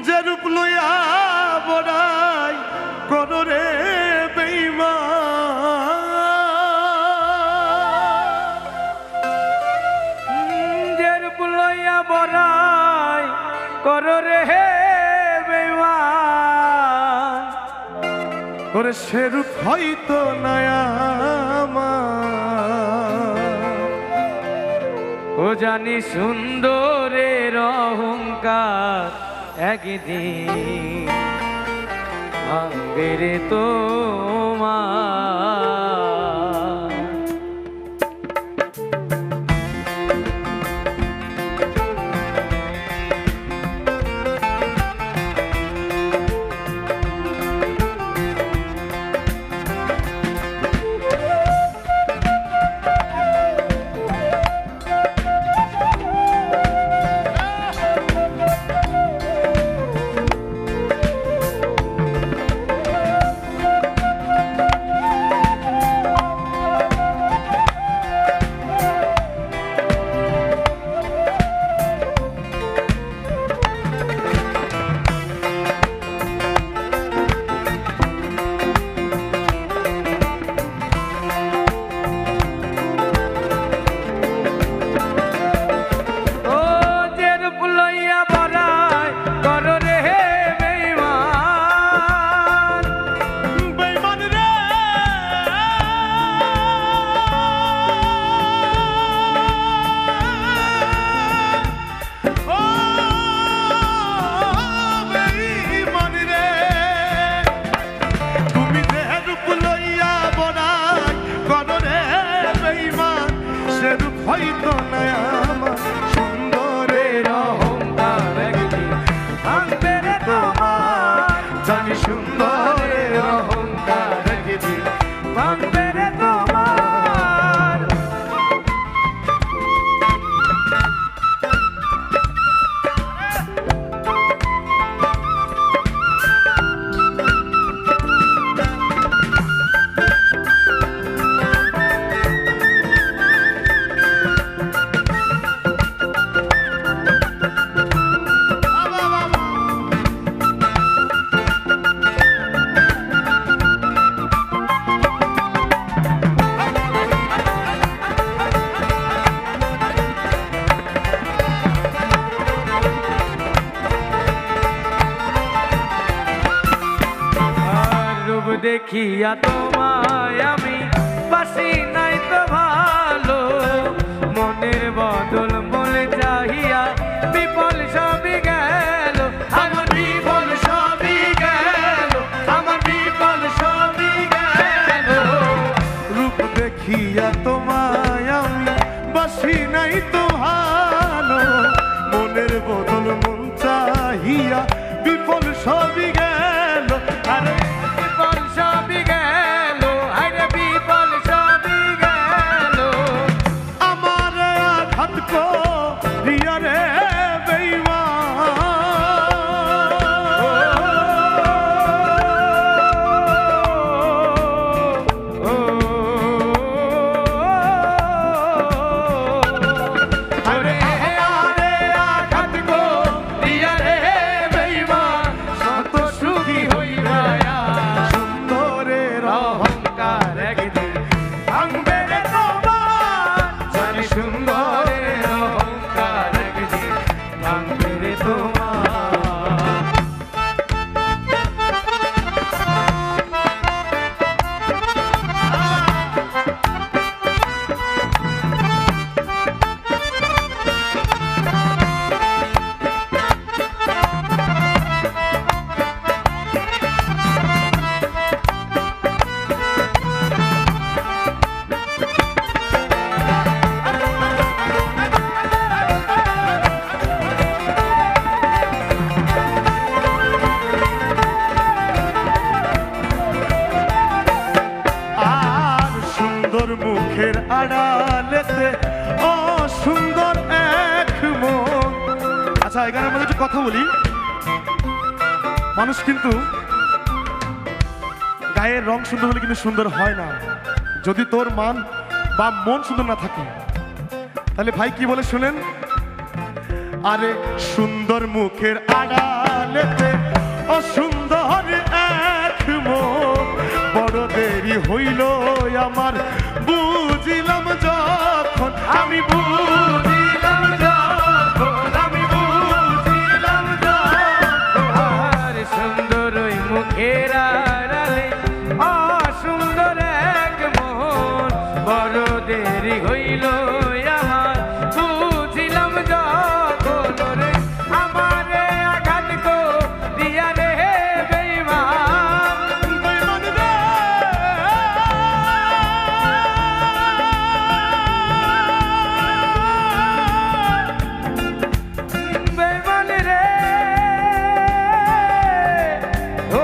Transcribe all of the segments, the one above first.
যেরূপ লইয়া বড়াই করো রে বেঈমান, যেরূপ লইয়া বড়াই করো রে বেঈমান, ওরে সেরূপ হয়তো নয়া ও জানি সুন্দরের অহংকার একদিন ভাঙবে রে তোমার। হয়তো নয়া সুন্দরের অহংকার একদিন ভাঙবে রে তোমার, জানি সুন্দরের অহংকার একদিন ভাঙবে রে তোমার। দেখিয়া তোমায় আমি বাসি নাই তো ভালো, মনের বদল বলে চাহিয়া বিফল সবই গেল, আমার বিফল সবই গেল, আমার বিফল সবই গেল। রূপ দেখিয়া তোমায় আমি বাসি নাই তো ভালো, মনের বদল মন চাহিয়া বিফল সবই গেল, আরে বিফল সবই গেল, আরে বিফল সবই গেল। আমার আঘাত করিয়া রে বেঈমান, আড়ালেতে ও সুন্দর এক মন। আচ্ছা এখানে আমাদের একটু কথা বলি। মানুষ কিন্তু গায়ের রং সুন্দর হলে কিন্তু সুন্দর হয় না। যদি তোর মান বা মন সুন্দর না থাকে, তাহলে ভাই কি বলে শুনেন, আরে সুন্দর মুখের আড়ালেতে অসুন্দর এক মন। বড় দেরি হইল আমার বুঝিলাম যখন, আমি বুঝিলাম যখন, আমি বুঝিলাম যখন। আর সুন্দর ওই মুখের আড়ালে অসুন্দর এক মন। বড় দেরি হইল আমার বুঝিলাম যখন রে। আমারে আঘাত করিয়া রে বেঈমান, বেঈমান রে, বেঈমান রে, ও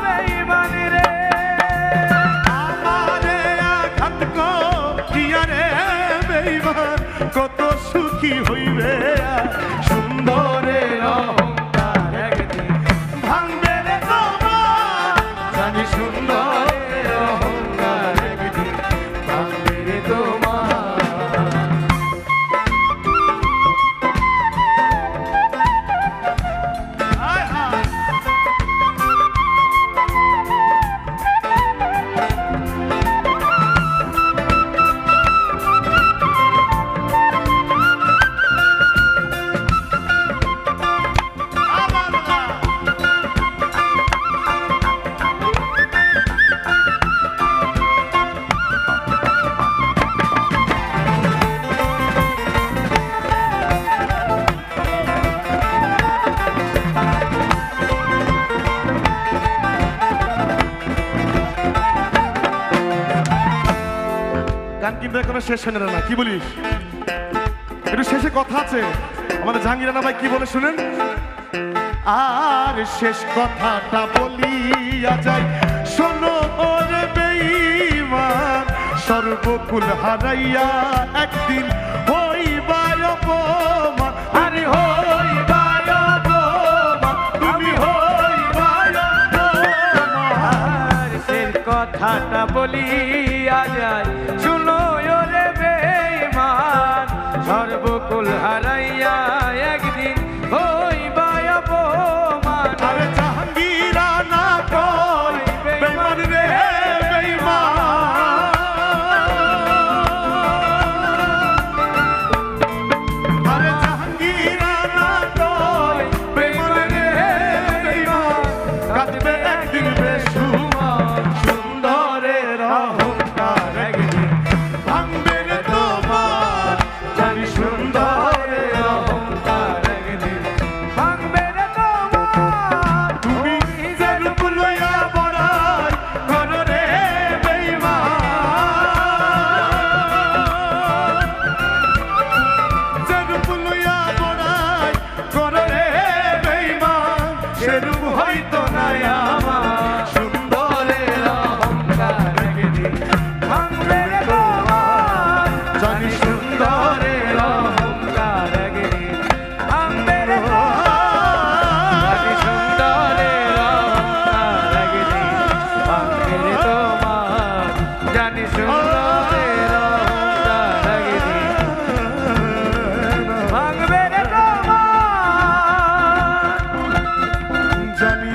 বেঈমান রে। আমারে আঘাত করিয়া রে বেঈমান, কত সুখী হইবে আর সুন্দরের অহংকার একদিন ভাঙবে রে তোমার, জানি সুন্দরের অহংকার একদিন ভাঙবে রে তোমার। হায় হায়। আবার না। গান কিন্তু এখনো শেষ হয় না, কি বলিস? একটু শেষে কথা আছে, আমাদের জাহাঙ্গীর রানা ভাই কি বলে শুনেন। আর শেষ কথাটা বলিয়া যাই, শোনো ওরে বেঈমান, সর্বকুল হারাইয়া একদিন হইবা অপমান। আরে হইবা অপমান, তুমি হইবা অপমান। আর শেষ কথাটা বলিয়া যায়, শুনো ওরে বেঈমান, সর্বকুল হারাইয়া একদিন হইবা অপমান। আরে জাহাঙ্গীর রানা কই বেঈমান রে বেঈমান। আরে জাহাঙ্গীর রানা কই বেঈমান রে বেঈমান। কাঁদবে একদিন বেসুমার, সুন্দরের অহংকার একদিন ভাঙবে রে তোমার, জানি সুন্দরের অহংকার একদিন ভাঙবে রে তোমার। তুমি যে রূপ লইয়া বড়াই করো রে বেঈমান, যে রূপ লইয়া বড়াই করো রে বেঈমান, সে রূপ হইতো না আমার, সুন্দরের অহংকার একদিন ভাঙবে রে তোমার। জানি সুন্দরের অহংকার একদিন ভাঙবে রে তোমার। জানি সুন্দরের অহংকার একদিন ভাঙবে রে তোমার। জানি সুন্দরের অহংকার একদিন ভাঙবে রে তোমার। জানি